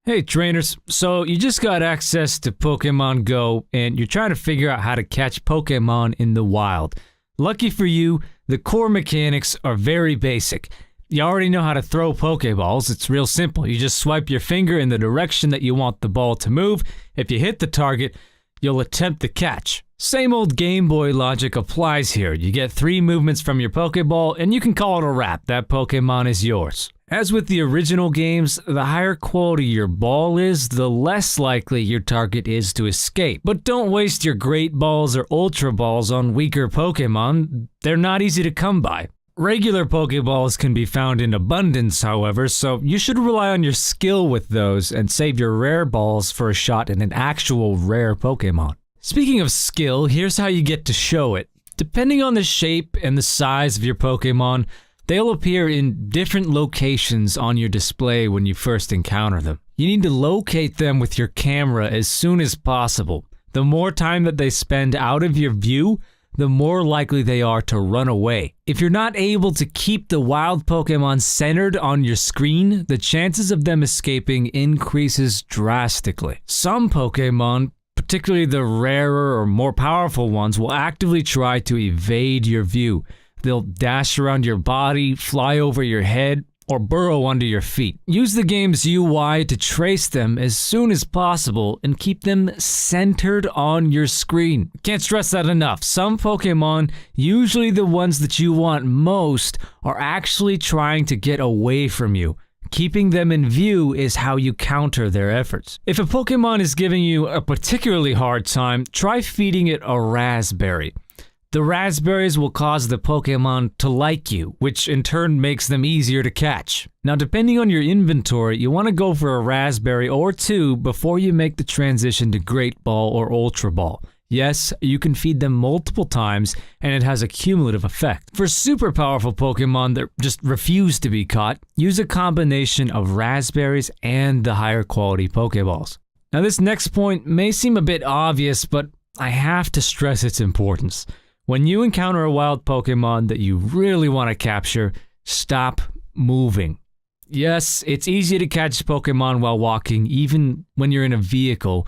Hey trainers, so you just got access to Pokemon Go and you're trying to figure out how to catch Pokemon in the wild. Lucky for you, the core mechanics are very basic. You already know how to throw Pokeballs, it's real simple. You just swipe your finger in the direction that you want the ball to move. If you hit the target, you'll attempt the catch. Same old Game Boy logic applies here. You get 3 movements from your Pokeball and you can call it a wrap. That Pokemon is yours. As with the original games, the higher quality your ball is, the less likely your target is to escape. But don't waste your Great Balls or Ultra Balls on weaker Pokemon. They're not easy to come by. Regular Pokeballs can be found in abundance, however, so you should rely on your skill with those and save your rare balls for a shot at an actual rare Pokemon. Speaking of skill, here's how you get to show it. Depending on the shape and the size of your Pokemon, they'll appear in different locations on your display when you first encounter them. You need to locate them with your camera as soon as possible. The more time that they spend out of your view, the more likely they are to run away. If you're not able to keep the wild Pokemon centered on your screen, the chances of them escaping increases drastically. Some Pokemon, particularly the rarer or more powerful ones, will actively try to evade your view. They'll dash around your body, fly over your head, or burrow under your feet. Use the game's UI to trace them as soon as possible and keep them centered on your screen. Can't stress that enough. Some Pokemon, usually the ones that you want most, are actually trying to get away from you. Keeping them in view is how you counter their efforts. If a Pokemon is giving you a particularly hard time, try feeding it a raspberry. The raspberries will cause the Pokemon to like you, which in turn makes them easier to catch. Now, depending on your inventory, you want to go for a raspberry or 2 before you make the transition to Great Ball or Ultra Ball. Yes, you can feed them multiple times, and it has a cumulative effect. For super powerful Pokemon that just refuse to be caught, use a combination of raspberries and the higher quality Pokeballs. Now, this next point may seem a bit obvious, but I have to stress its importance. When you encounter a wild Pokemon that you really want to capture, stop moving. Yes, it's easy to catch Pokemon while walking, even when you're in a vehicle,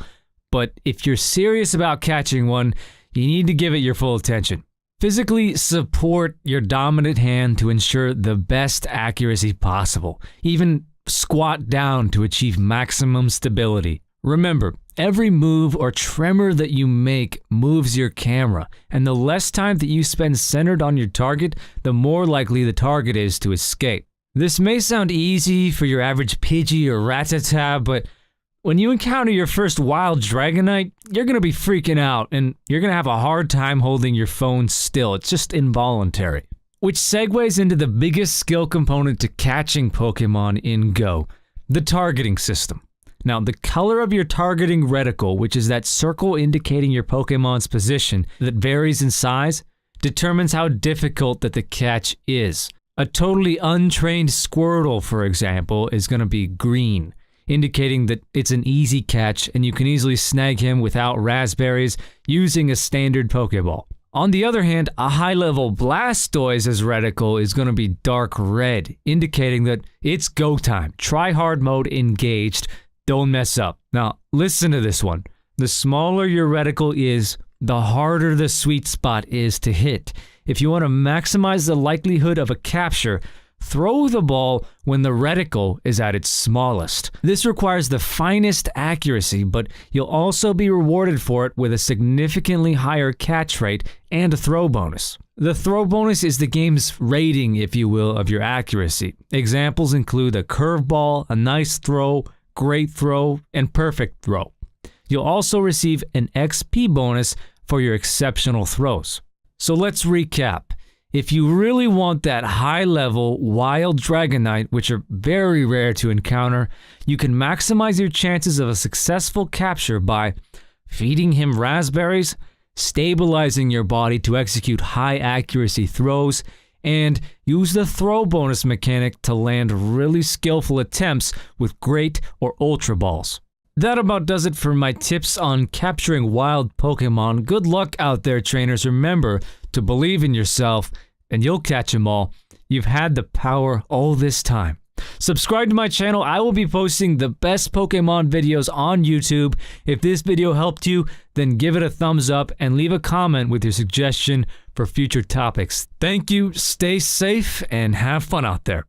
but if you're serious about catching one, you need to give it your full attention. Physically support your dominant hand to ensure the best accuracy possible. Even squat down to achieve maximum stability. Remember, every move or tremor that you make moves your camera, and the less time that you spend centered on your target, the more likely the target is to escape. This may sound easy for your average Pidgey or Rattata, but when you encounter your first wild Dragonite, you're going to be freaking out, and you're going to have a hard time holding your phone still. It's just involuntary. Which segues into the biggest skill component to catching Pokemon in Go, the targeting system. Now, the color of your targeting reticle, which is that circle indicating your Pokemon's position that varies in size, determines how difficult that the catch is. A totally untrained Squirtle, for example, is going to be green, indicating that it's an easy catch and you can easily snag him without raspberries using a standard Pokeball. On the other hand, a high-level Blastoise's reticle is going to be dark red, indicating that it's go time. Try hard mode engaged. Don't mess up. Now, listen to this one. The smaller your reticle is, the harder the sweet spot is to hit. If you want to maximize the likelihood of a capture, throw the ball when the reticle is at its smallest. This requires the finest accuracy, but you'll also be rewarded for it with a significantly higher catch rate and a throw bonus. The throw bonus is the game's rating, if you will, of your accuracy. Examples include a curveball, a nice throw, great throw, and perfect throw. You'll also receive an XP bonus for your exceptional throws. So let's recap. If you really want that high-level wild Dragonite, which are very rare to encounter, you can maximize your chances of a successful capture by feeding him raspberries, stabilizing your body to execute high-accuracy throws, and use the throw bonus mechanic to land really skillful attempts with Great or Ultra Balls. That about does it for my tips on capturing wild Pokemon. Good luck out there, trainers. Remember to believe in yourself, and you'll catch them all. You've had the power all this time. Subscribe to my channel. I will be posting the best Pokemon videos on YouTube. If this video helped you, then give it a thumbs up and leave a comment with your suggestion for future topics. Thank you, stay safe, and have fun out there.